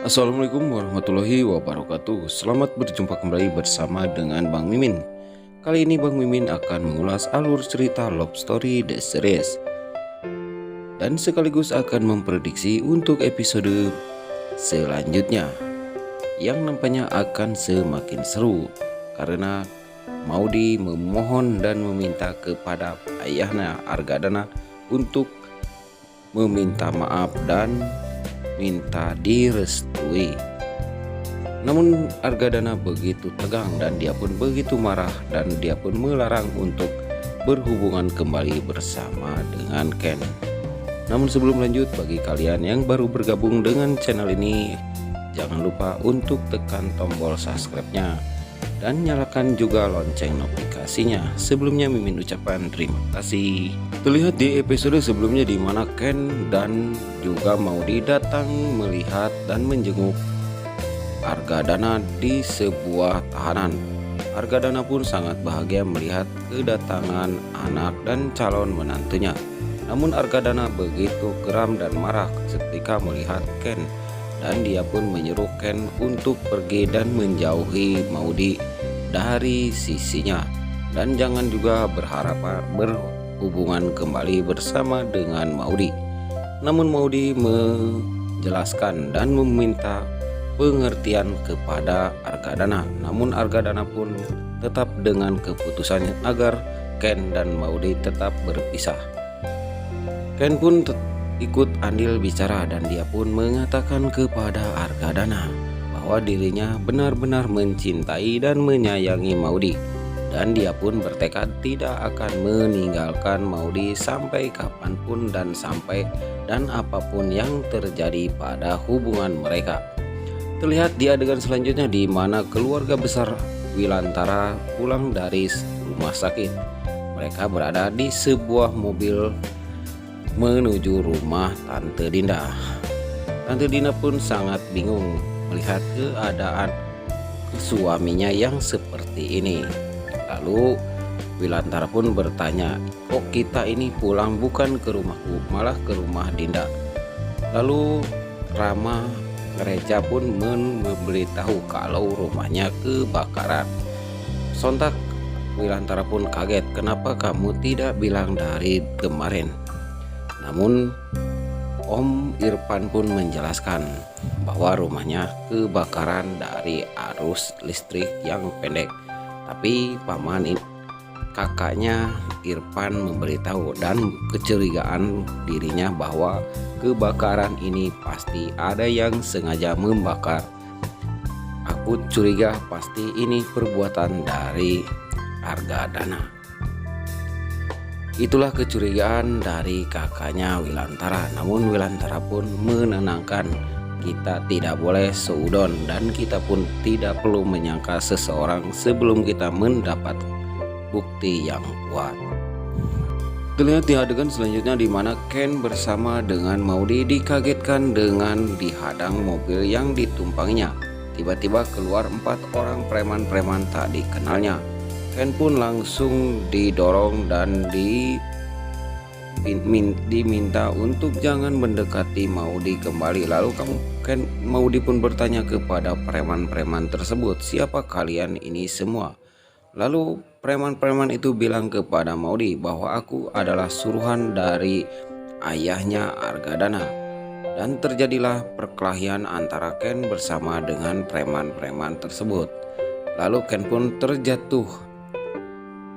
Assalamualaikum warahmatullahi wabarakatuh. Selamat berjumpa kembali bersama dengan Bang Mimin. Kali ini Bang Mimin akan mengulas alur cerita Love Story The Series dan sekaligus akan memprediksi untuk episode selanjutnya yang nampaknya akan semakin seru karena Maudy memohon dan meminta kepada ayahnya Argadana untuk meminta maaf dan minta direstui. Namun Argadana begitu tegang dan dia pun begitu marah dan dia pun melarang untuk berhubungan kembali bersama dengan Ken. Namun sebelum lanjut, bagi kalian yang baru bergabung dengan channel ini, jangan lupa untuk tekan tombol subscribe-nya dan nyalakan juga lonceng notifikasinya. Sebelumnya Mimin ucapkan terima kasih. Terlihat di episode sebelumnya di mana Ken dan juga Maudy datang melihat dan menjenguk Argadana di sebuah tahanan. Argadana pun sangat bahagia melihat kedatangan anak dan calon menantunya. Namun Argadana begitu geram dan marah ketika melihat Ken, dan dia pun menyuruh Ken untuk pergi dan menjauhi Maudy dari sisinya dan jangan juga berhubungan kembali bersama dengan Maudy. Namun Maudy menjelaskan dan meminta pengertian kepada Argadana. Namun Argadana pun tetap dengan keputusannya agar Ken dan Maudy tetap berpisah. Ken pun ikut andil bicara dan dia pun mengatakan kepada Argadana bahwa dirinya benar-benar mencintai dan menyayangi Maudy, dan dia pun bertekad tidak akan meninggalkan Maudy sampai kapanpun dan apapun yang terjadi pada hubungan mereka. Terlihat di adegan selanjutnya di mana keluarga besar Wilantara pulang dari rumah sakit. Mereka berada di sebuah mobil menuju rumah Tante Dinda. Tante Dinda pun sangat bingung melihat keadaan suaminya yang seperti ini. Lalu Wilantara pun bertanya, kok kita ini pulang bukan ke rumahku, malah ke rumah Dinda. Lalu Rama Reja pun memberitahu kalau rumahnya kebakaran. Sontak Wilantara pun kaget, kenapa kamu tidak bilang dari kemarin? Namun Om Irfan pun menjelaskan bahwa rumahnya kebakaran dari arus listrik yang pendek. Tapi kakaknya Irfan memberitahu dan kecurigaan dirinya bahwa kebakaran ini pasti ada yang sengaja membakar. Aku curiga pasti ini perbuatan dari Argadana. Itulah kecurigaan dari kakaknya Wilantara. Namun Wilantara pun menenangkan, kita tidak boleh seudon dan kita pun tidak perlu menyangka seseorang sebelum kita mendapat bukti yang kuat. Terlihat di adegan selanjutnya di mana Ken bersama dengan Maudy dikagetkan dengan dihadang mobil yang ditumpanginya. Tiba-tiba keluar 4 orang preman-preman tak dikenalnya. Ken pun langsung didorong dan diminta untuk jangan mendekati Maudy kembali. Lalu Maudy pun bertanya kepada preman-preman tersebut, siapa kalian ini semua? Lalu preman-preman itu bilang kepada Maudy bahwa aku adalah suruhan dari ayahnya Argadana. Dan terjadilah perkelahian antara Ken bersama dengan preman-preman tersebut. Lalu Ken pun terjatuh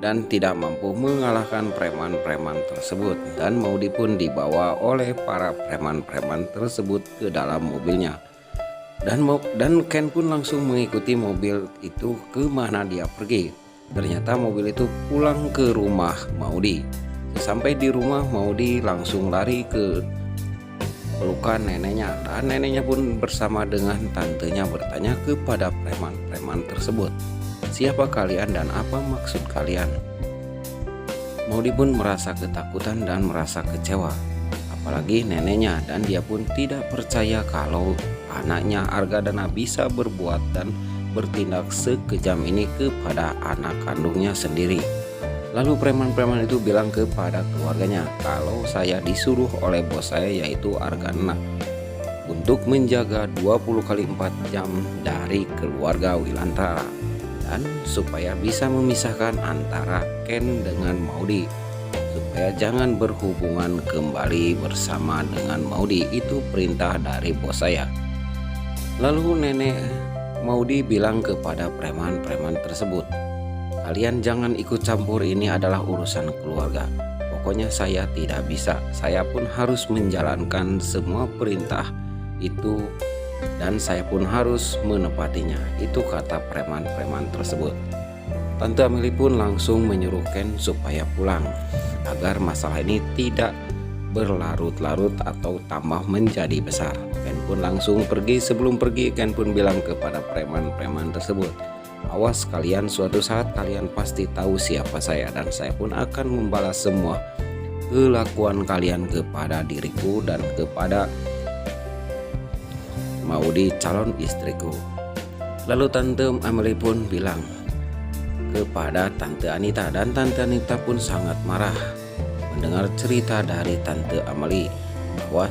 dan tidak mampu mengalahkan preman-preman tersebut, dan Maudy pun dibawa oleh para preman-preman tersebut ke dalam mobilnya. Dan Ken pun langsung mengikuti mobil itu ke mana dia pergi. Ternyata mobil itu pulang ke rumah Maudy. Sampai di rumah, Maudy langsung lari ke pelukan neneknya, dan neneknya pun bersama dengan tantenya bertanya kepada preman-preman tersebut, siapa kalian dan apa maksud kalian? Maudy pun merasa ketakutan dan merasa kecewa, apalagi neneknya, dan dia pun tidak percaya kalau anaknya Argadana bisa berbuat dan bertindak sekejam ini kepada anak kandungnya sendiri. Lalu preman-preman itu bilang kepada keluarganya kalau saya disuruh oleh bos saya yaitu Argadana untuk menjaga 20 kali 4 jam dari keluarga Wilantara dan supaya bisa memisahkan antara Ken dengan Maudy, supaya jangan berhubungan kembali bersama dengan Maudy. Itu perintah dari bos saya. Lalu nenek Maudy bilang kepada preman-preman tersebut, "Kalian jangan ikut campur, ini adalah urusan keluarga. Pokoknya saya tidak bisa, saya pun harus menjalankan semua perintah itu dan saya pun harus menepatinya." Itu kata preman-preman tersebut. Tante Amelie pun langsung menyuruh Ken supaya pulang agar masalah ini tidak berlarut-larut atau tambah menjadi besar. Ken pun langsung pergi. Sebelum pergi, Ken pun bilang kepada preman-preman tersebut, "Awas kalian, suatu saat kalian pasti tahu siapa saya dan saya pun akan membalas semua kelakuan kalian kepada diriku dan kepada Maudy, calon istriku." Lalu Tante Amelie pun bilang kepada Tante Anita, dan Tante Anita pun sangat marah mendengar cerita dari Tante Amelie bahwa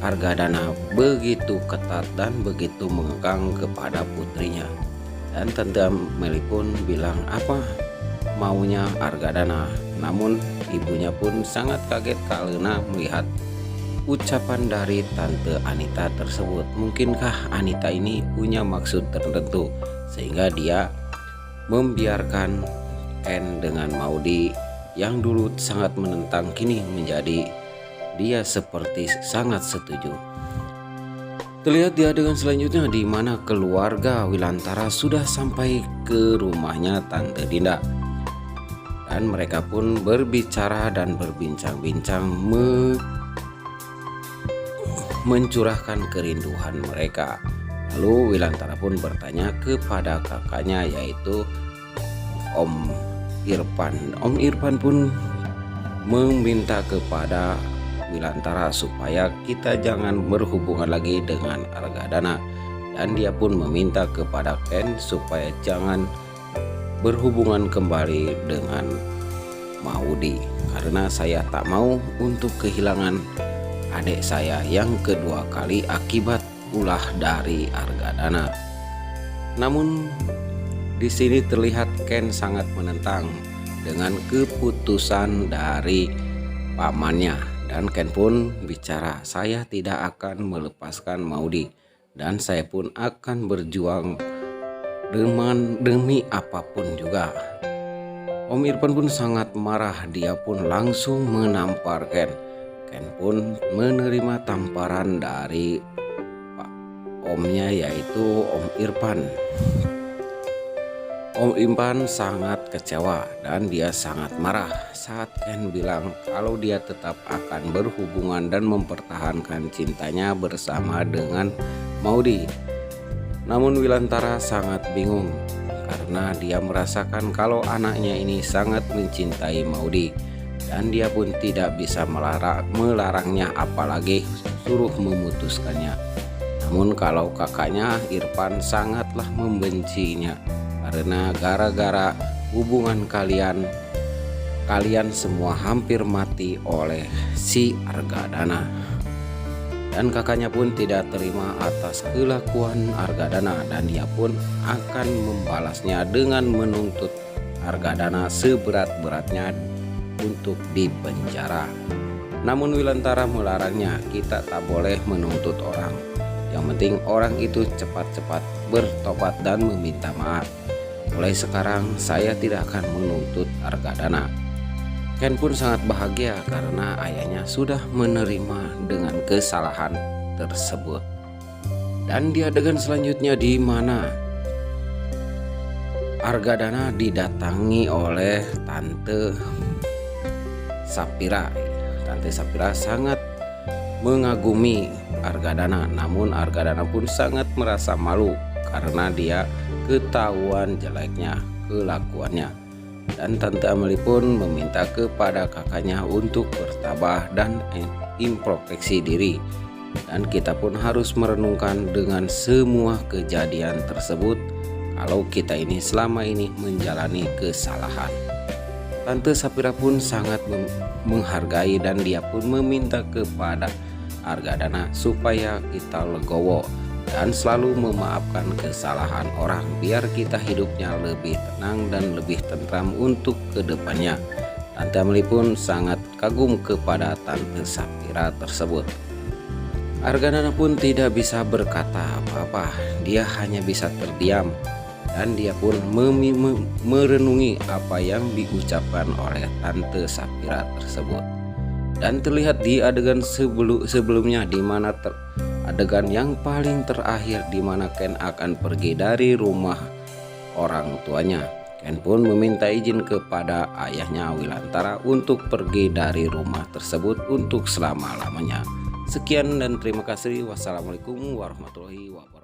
Argadana begitu ketat dan begitu mengekang kepada putrinya. Dan Tante Amelie pun bilang apa maunya Argadana. Namun ibunya pun sangat kaget karena melihat ucapan dari Tante Anita tersebut. Mungkinkah Anita ini punya maksud tertentu sehingga dia membiarkan Ken dengan Maudy yang dulu sangat menentang, kini menjadi dia seperti sangat setuju. Terlihat di adegan selanjutnya di mana keluarga Wilantara sudah sampai ke rumahnya Tante Dinda dan mereka pun berbicara dan berbincang-bincang mencurahkan kerinduan mereka. Lalu Wilantara pun bertanya kepada kakaknya, yaitu Om Irfan. Om Irfan pun meminta kepada Wilantara supaya kita jangan berhubungan lagi dengan Argadana, dan dia pun meminta kepada Ken supaya jangan berhubungan kembali dengan Maudy, karena saya tak mau untuk kehilangan adik saya yang kedua kali akibat ulah dari Argadana. Namun di sini terlihat Ken sangat menentang dengan keputusan dari pamannya, dan Ken pun bicara, "Saya tidak akan melepaskan Maudy dan saya pun akan berjuang demi apapun juga." Om Irfan pun sangat marah, dia pun langsung menampar Ken. Ken pun menerima tamparan dari omnya, yaitu Om Irfan. Om Irfan sangat kecewa dan dia sangat marah saat Ken bilang kalau dia tetap akan berhubungan dan mempertahankan cintanya bersama dengan Maudy. Namun Wilantara sangat bingung karena dia merasakan kalau anaknya ini sangat mencintai Maudy dan dia pun tidak bisa melarangnya, apalagi suruh memutuskannya. Namun kalau kakaknya Irfan sangatlah membencinya karena gara-gara hubungan kalian semua hampir mati oleh si Argadana. Dan kakaknya pun tidak terima atas kelakuan Argadana dan dia pun akan membalasnya dengan menuntut Argadana seberat-beratnya untuk dipenjara. Namun Wilantara melarangnya, "Kita tak boleh menuntut orang. Yang penting orang itu cepat-cepat bertobat dan meminta maaf. Mulai sekarang saya tidak akan menuntut Argadana." Ken pun sangat bahagia karena ayahnya sudah menerima dengan kesalahan tersebut. Dan di adegan selanjutnya di mana Argadana didatangi oleh Tante Sapira. Tante Sapira sangat mengagumi Argadana, namun Argadana pun sangat merasa malu karena dia ketahuan jeleknya kelakuannya. Dan Tante Amelie pun meminta kepada kakaknya untuk bertabah dan introspeksi diri. Dan kita pun harus merenungkan dengan semua kejadian tersebut kalau kita ini selama ini menjalani kesalahan. Tante Sapira pun sangat menghargai dan dia pun meminta kepada Argadana supaya kita legowo dan selalu memaafkan kesalahan orang biar kita hidupnya lebih tenang dan lebih tentram untuk kedepannya. Tante Ameli pun sangat kagum kepada Tante Sapira tersebut. Argadana pun tidak bisa berkata apa-apa, dia hanya bisa terdiam dan dia pun merenungi apa yang diucapkan oleh Tante Sapira tersebut. Dan terlihat di adegan sebelumnya di mana adegan yang paling terakhir di mana Ken akan pergi dari rumah orang tuanya. Ken pun meminta izin kepada ayahnya Wilantara untuk pergi dari rumah tersebut untuk selama-lamanya. Sekian dan terima kasih. Wassalamualaikum warahmatullahi wabarakatuh.